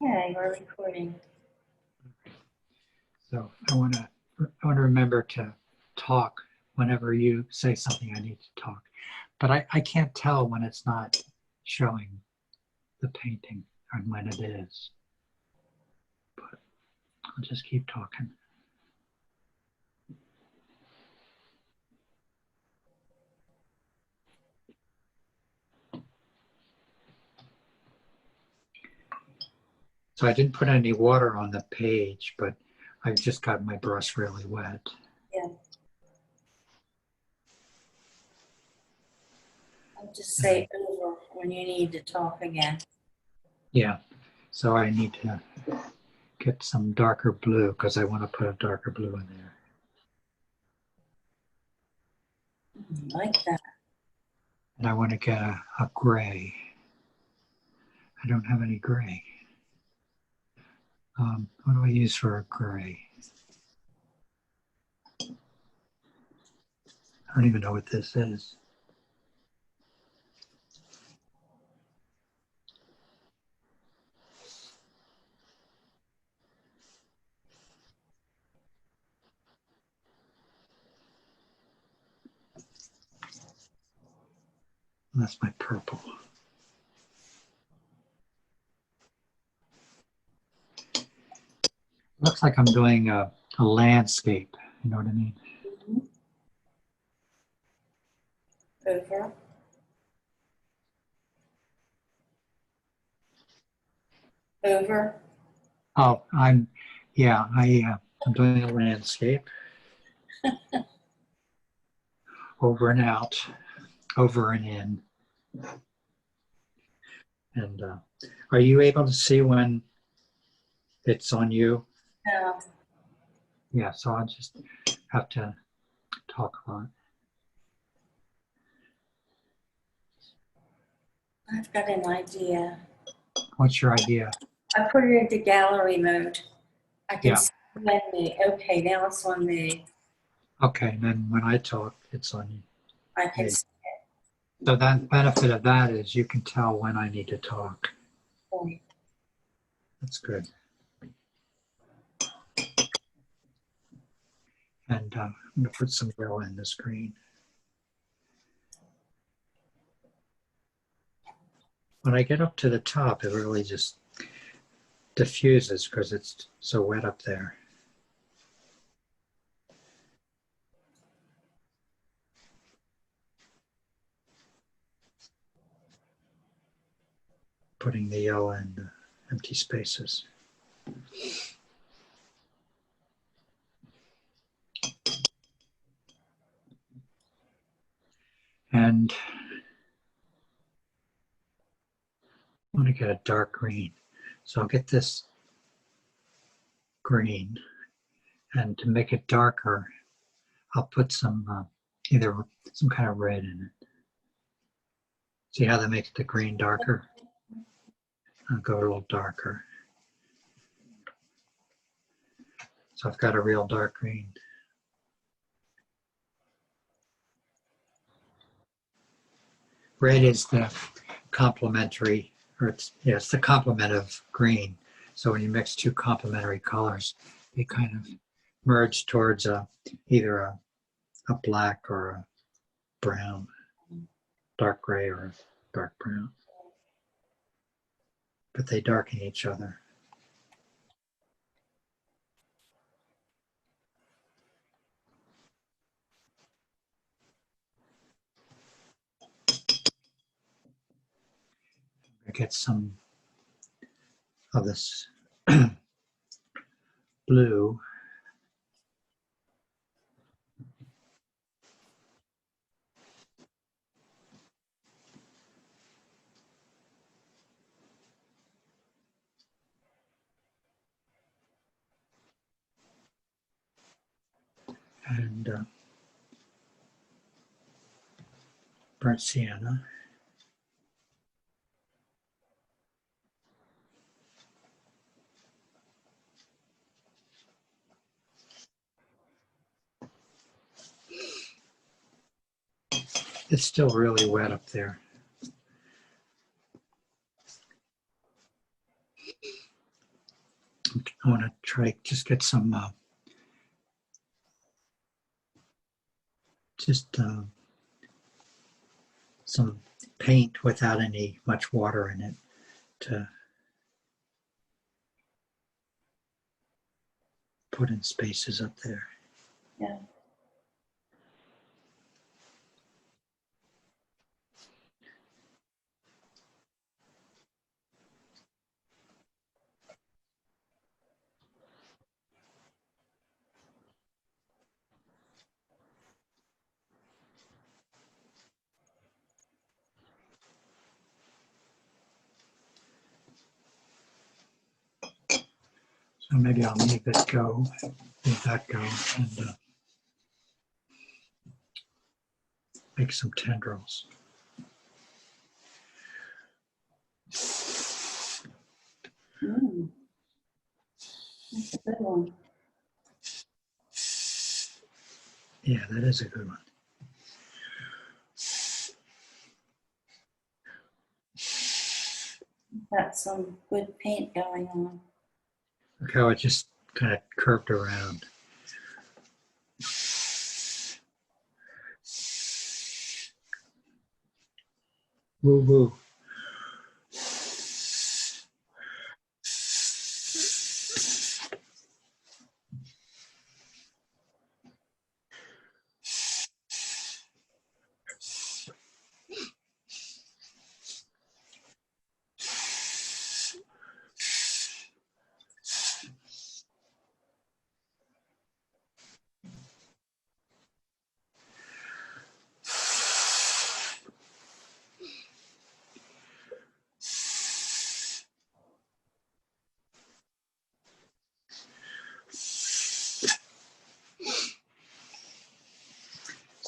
Okay, we're recording. So I want to remember to talk whenever you say something I need to talk. But I can't tell when it's not showing the painting and when it is. But I'll just keep talking. So I didn't put any water on the page, but I just got my brush really wet. Yeah. I'll just say over when you need to talk again. Yeah, so I need to get some darker blue because I want to put a darker blue in there. Like that. And I want to get a gray. I don't have any gray. What do I use for a gray? I don't even know what this is. That's my purple. Looks like I'm doing a landscape. You know what I mean? Over. Over. Oh, I'm doing a landscape. Over and out, over and in. And are you able to see when it's on you? No. Yeah, so I'll just have to talk a lot. I've got an idea. What's your idea? I put it into gallery mode. I can Yeah. see when me. Okay, now it's on me. Okay, and then when I talk, it's on you. I can Yeah. see So that benefit of that is you can tell when I need to talk. it. That's good. And I'm going to put some yellow in the screen. When I get up to the top, it really just diffuses because it's so wet up there. Putting the yellow in the empty spaces. And I want to get a dark green. So I'll get this green, and to make it darker, I'll put some either some kind of red in it. See how that makes the green darker? I'll go a little darker. So I've got a real dark green. Red is the complementary, or it's the complement of green. So when you mix two complementary colors, they kind of merge towards either a black or a brown, dark gray or a dark brown. But they darken each other. I get some of this blue. And burnt sienna. It's still really wet up there. I want to try just get some just some paint without any much water in it to put in spaces up there. Yeah. So maybe I'll leave that go and make some tendrils. Mm. That's a good one. Yeah, that is a good one. Got some good paint going on. Look how it just kind of curved around. Woo woo.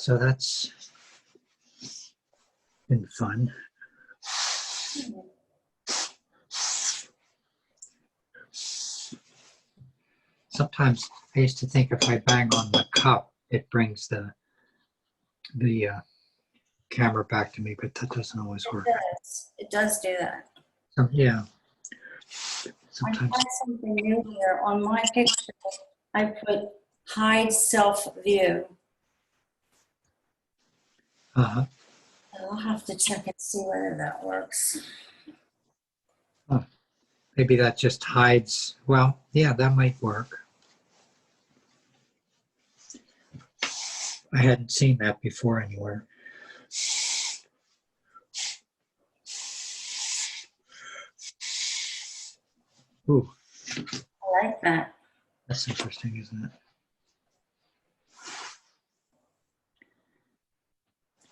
So that's been fun. Sometimes I used to think if I bang on the cup, it brings the camera back to me, but that doesn't always work. It does do that. Yeah. I Sometimes. tried something new here. On my picture, I put hide self view. Uh-huh. I'll have to check and see whether that works. Maybe that just hides. Well, yeah, that might work. I hadn't seen that before anywhere. Ooh, I like that. that's interesting, isn't it?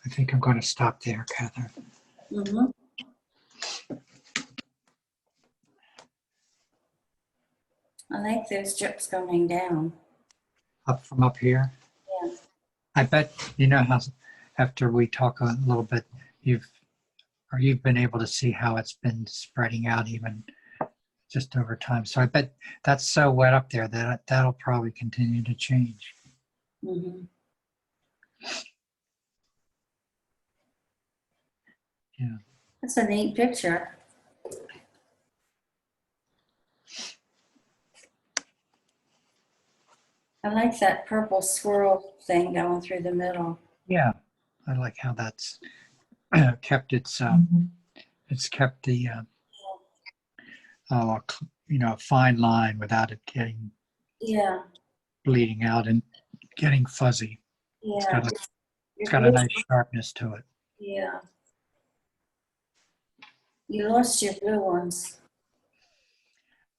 I think I'm going to stop there, Catherine. Mm-hmm. I like those drips going down. Up from up here. Yeah. I bet how after we talk a little bit, you've been able to see how it's been spreading out even just over time. So I bet that's so wet up there that that'll probably continue to change. Mm-hmm. Yeah. That's a neat picture. I like that purple swirl thing going through the middle. Yeah. I like how that's kept it's kept the fine line without it getting Yeah, bleeding out and getting fuzzy. It's yeah. got Your a blue, nice sharpness to it. yeah. You lost your blue ones.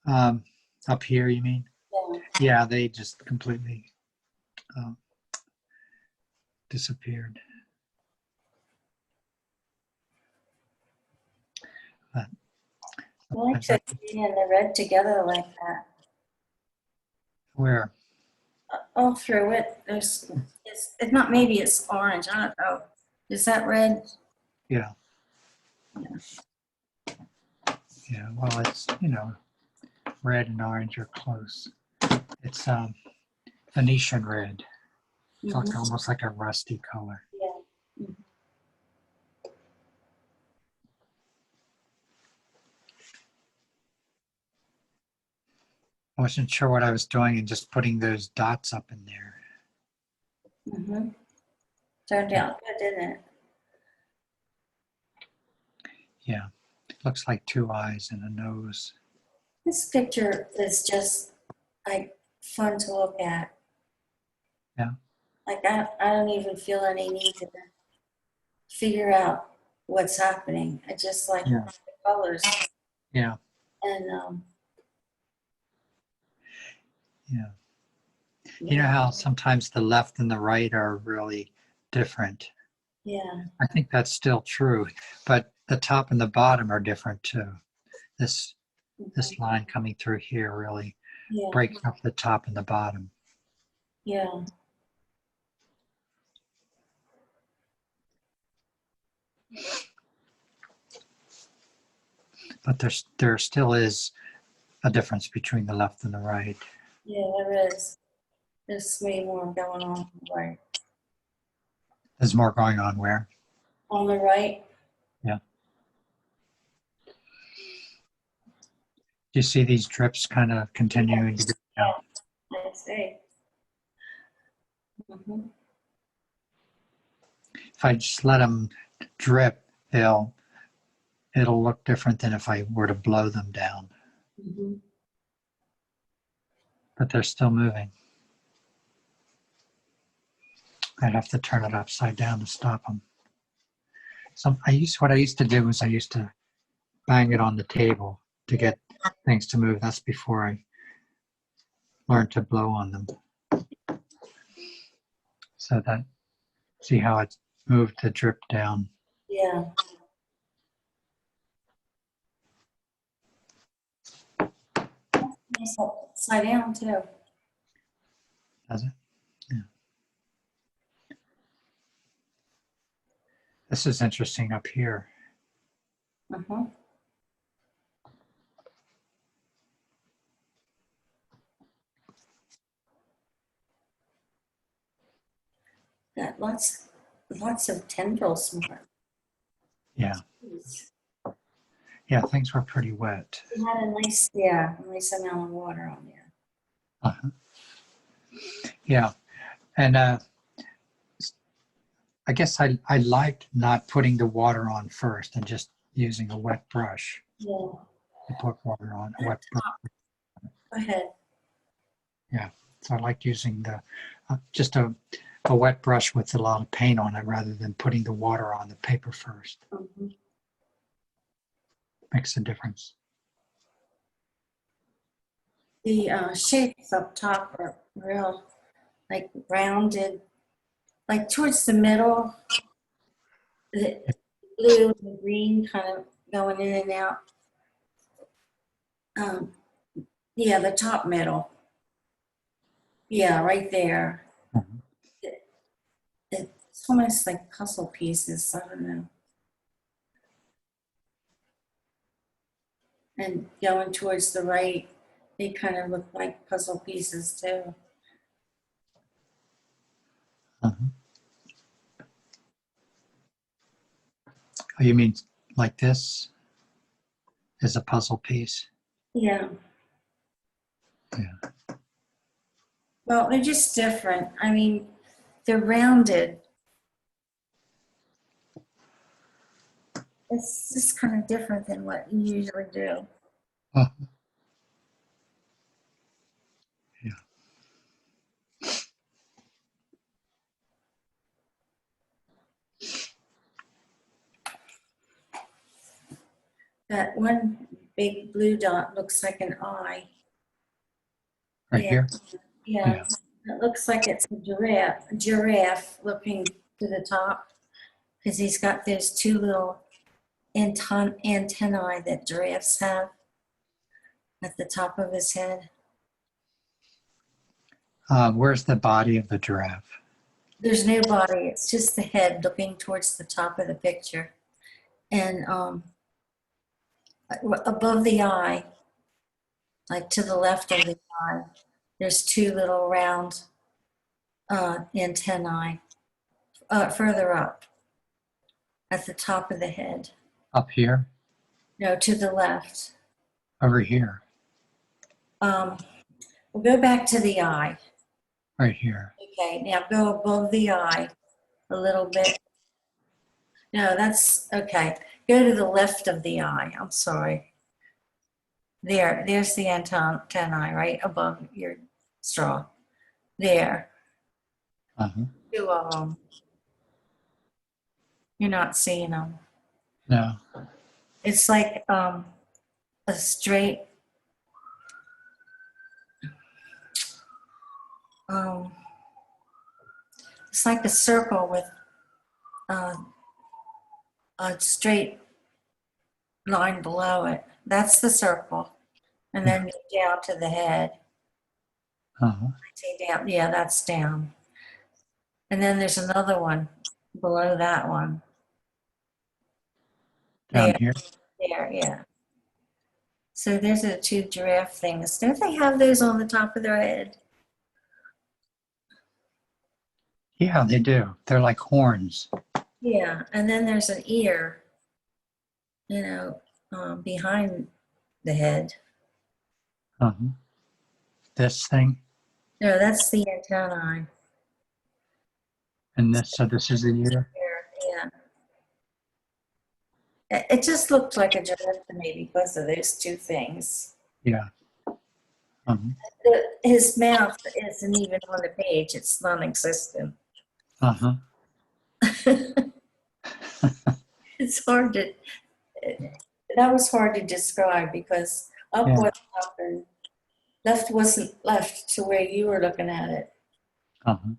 Up here, you mean? Yeah. Yeah, they just completely um, disappeared. But I like the green and the red together like that. where? All through it. It's not, maybe it's orange. I don't know. Is that red? Yeah. Yeah. Well, it's red and orange are close. It's Venetian red. It's like almost like a rusty color. Yeah. I wasn't sure what I was doing and just putting those dots up in there. Mm-hmm. Turned out good, didn't it? Yeah, looks like two eyes and a nose. This picture is just like fun to look at. Yeah. Like I don't even feel any need to figure out what's happening. I just like Yeah. the colors Yeah, and yeah. You know how sometimes the left and the right are really different? yeah, I think that's still true, but the top and the bottom are different too. This mhm, this line coming through here really yeah, breaks up the top and the bottom. yeah. But there still is a difference between the left and the right. Yeah, there is. There's way more going on the right. There's more going on where? On the right, Yeah. Do you see these drips kind of continuing to go down? I see. Mm-hmm. If I just let them drip, it'll look different than if I were to blow them down. Mm-hmm. But they're still moving. I'd have to turn it upside down to stop them. So what I used to do was I used to bang it on the table to get things to move. That's before I learned to blow on them. So that, see how it's moved the drip down. Yeah. Nice upside down too. Does it? Yeah. This is interesting up here. Uh-huh. Got lots of tendrils more. Yeah. Yeah, things were pretty wet. We had a nice amount of water on there. Uh-huh. Yeah. And I guess I liked not putting the water on first and just using a wet brush Yeah. to put water on. A wet brush. Go ahead. Yeah. So I liked using just a wet brush with a lot of paint on it rather than putting the water on the paper first. Mm-hmm. Makes a difference. The shapes up top are real, like rounded, like towards the middle, the blue and the green kind of going in and out. Um, yeah, the top middle. Yeah, right there. Mhm. It's almost like puzzle pieces. I don't know. And going towards the right, they kind of look like puzzle pieces too. Uh-huh. Oh, you mean like this is a puzzle piece? Yeah. Yeah. Well, they're just different. I mean, they're rounded. It's just kind of different than what you usually do. Uh, yeah. That one big blue dot looks like an eye. Right Yeah, here? yeah. Yeah. It looks like it's a giraffe looking to the top because he's got those two little antennae that giraffes have at the top of his head. Where's the body of the giraffe? There's no body, it's just the head looking towards the top of the picture. And above the eye, like to the left of the eye, there's two little round antennae further up at the top of the head. Up here? No, to the left. Over here? Um, We'll go back to the eye. right here. Okay, now go above the eye a little bit. No, that's okay. Go to the left of the eye. I'm sorry. There's the antennae right above your straw. There, Uh-huh. two of them. You're not seeing them. No. It's like a straight. Um, it's like a circle with uh, a straight line below it. That's the circle. And then go down to the head. Uh-huh. Say down. Yeah, that's down. And then there's another one below that one. Down There, here. there, yeah. So there's the two giraffe things. Don't they have those on the top of their head? Yeah, they do. They're like horns. Yeah. And then there's an ear, behind the head. Uh-huh. This thing No, that's the antennae. and this. So this is the ear. Yeah. It just looked like a giraffe to me because of those two things. Yeah. Uh-huh. His mouth isn't even on the page. It's non-existent. Uh-huh. It's hard to, that was hard to describe because up Yeah. was up and left wasn't left to where you were looking at it. Uh-huh.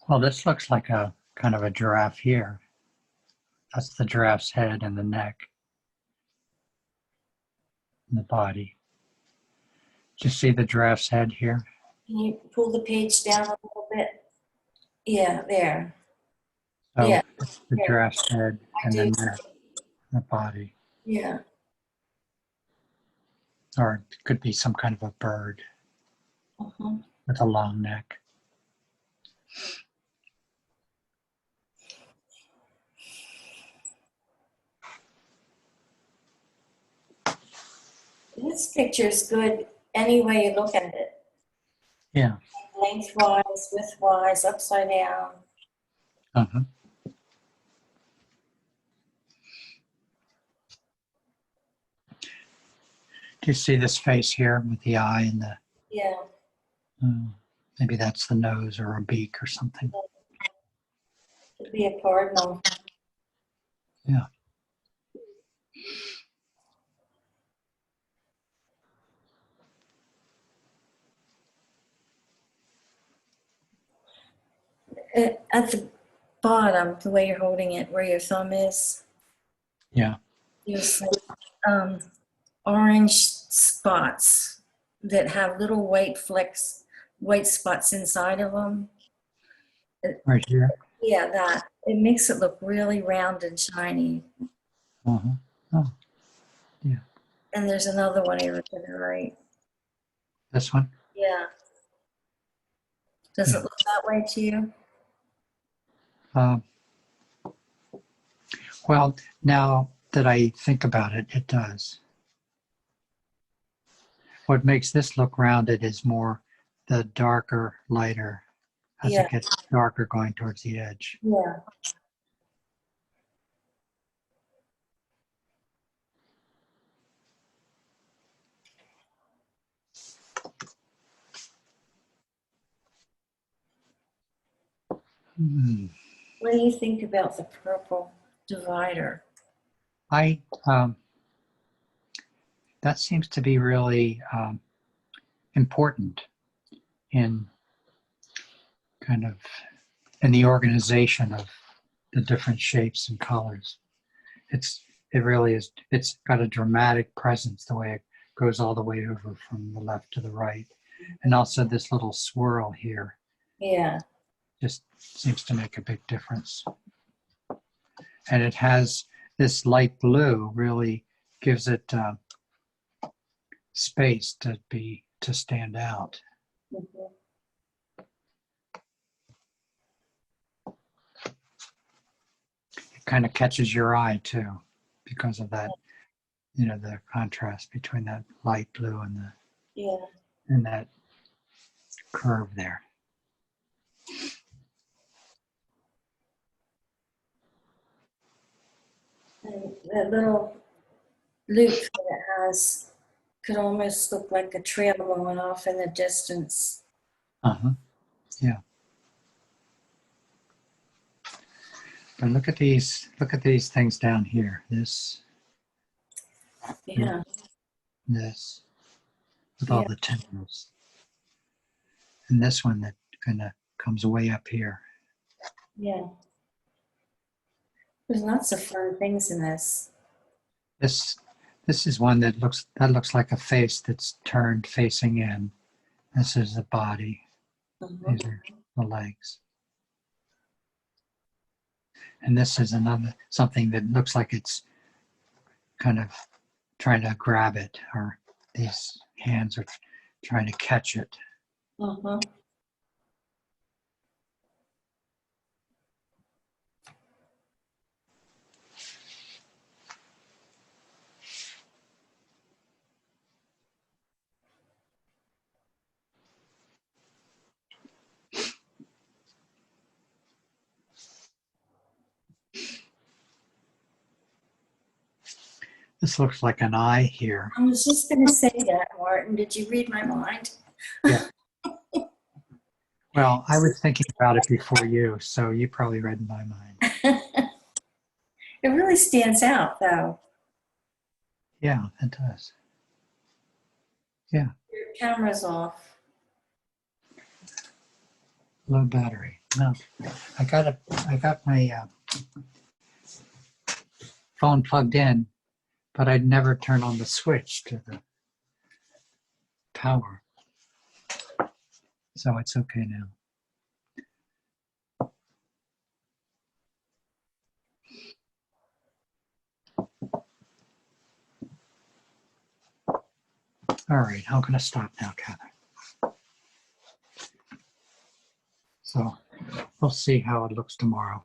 Well, this looks like a kind of a giraffe here. That's the giraffe's head and the neck and the body. Do you see the giraffe's head here? Can you pull the page down a little bit? Yeah, there. So Yeah, it's the yeah. giraffe's head I and do. then the body. Yeah. Or it could be some kind of a bird Uh-huh. with a long neck. This picture is good any way you look at it. Yeah. Lengthwise, widthwise, upside down. Uh-huh. Do you see this face here with the eye and the, Yeah. maybe that's the nose or a beak or something. Could be a cardinal. Yeah. At the bottom, the way you're holding it, where your thumb is, Yeah. there's orange spots that have little white flecks, white spots inside of them. Right here. Yeah, that. It makes it look really round and shiny. Uh-huh. Oh, And there's another one here to the right. this one? Yeah. Does Yeah. it look that way to you? Well, now that I think about it, it does. What makes this look rounded is more the darker, lighter, as Yeah. it gets darker going towards the edge. Yeah. Hmm. What do you think about the purple divider? That seems to be really important in kind of in the organization of the different shapes and colors. It really is. It's got a dramatic presence the way it goes all the way over from the left to the right, and also this little swirl here Yeah. just seems to make a big difference. And it has this light blue really gives it space to stand out. Mhm. kind of catches your eye too because of that, the contrast between that light blue Yeah. and that curve there. And that little loop that it has could almost look like a trail going off in the distance. Uh-huh. Yeah. But look at these things down here. This, Yeah. this, with all Yeah. the tendrils. And this one that kind of comes way up here. Yeah. There's lots of fun things in this. This is one that looks like a face that's turned facing in. This is the body. Mhm. These are the legs. And this is something that looks like it's kind of trying to grab it, or these hands are trying to catch it. Mhm. This looks like an eye here. I was just going to say that, Martin. Did you read my mind? Yeah. Well, I was thinking about it before you, so you probably read my mind. It really stands out, though. Yeah, it does. Yeah, Your camera's off. low battery. No, I got my phone plugged in, but I'd never turn on the switch to the power. So it's okay now. All right, I'm going to stop now, Catherine. So we'll see how it looks tomorrow.